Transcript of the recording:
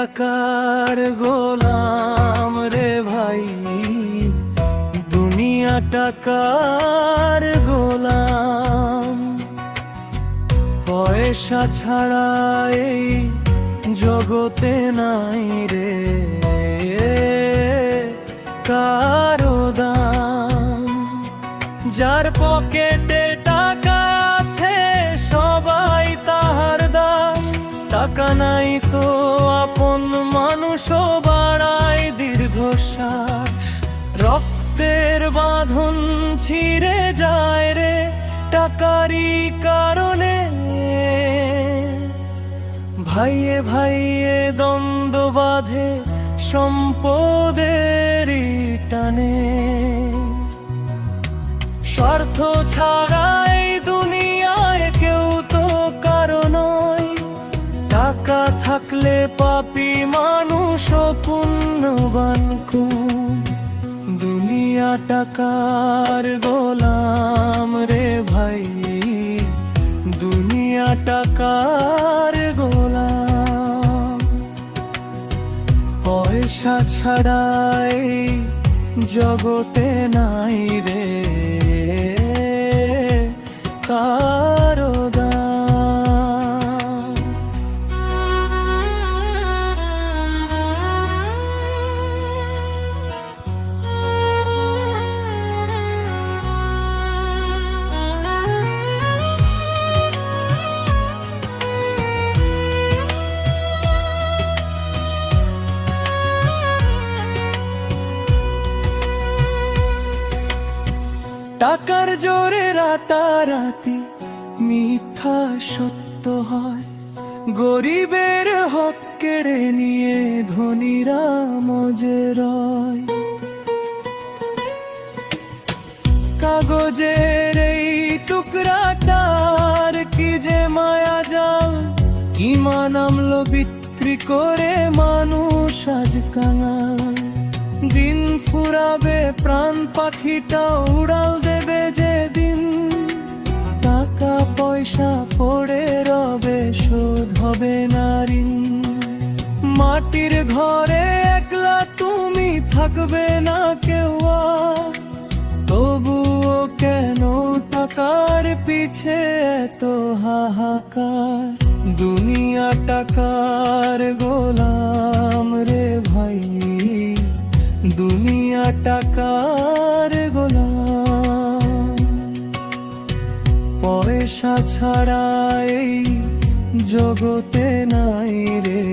টাকার গোলাম রে ভাই, দুনিয়া টাকার গোলাম। পয়সা ছাড়া এই জগতে নাই রে কারো দাম। যার পকেটে টাকা আছে সবাই তাহার দাস, টাকা নাই তো আপন মানুষও বাড়ায় দীর্ঘশ্বাস। রক্তের বাঁধন ছিঁড়ে যায় রে টাকারই কারণে, ভাইয়ে ভাইয়ে দ্বন্দ্ব বাঁধে সম্পদেরই টানে। স্বার্থ ছাড়া এই দুনিয়ায় কেউ তো কারো নয়, টাকা থাকলে পাপী মানুষ পুণ্যবান কোন। দুনিয়া টাকার গোলাম রে ভাই, দুনিয়া টাকার গোলাম। পয়সা ছাড়া এই জগতে নাই রে কারো দাম। টাকার জোরে রাতারাতি মিথ্যা সত্য হয়, গরিবের হক কেড়ে নিয়ে ধনীরা মজে রয়। কাগজের এই টুকরাটার কি যে মায়া জাল, ইমান আমলো বিক্রি করে মানুষ আজ কাঙাল। দিন ফুরাবে প্রাণ পাখিটা উড়াল দেবে যেদিন, টাকা পয়সা পড়ে রবে শোধ হবে না ঋণ। মাটির ঘরে একলা তুমি থাকবে না কেউ আর, তবুও কেন টাকার পিছে এত হাহাকার। দুনিয়া টাকার গোলাম রে ভাই, দুনিয়া টাকার গোলাম। পয়সা ছাড়া এই জগতে নাই রে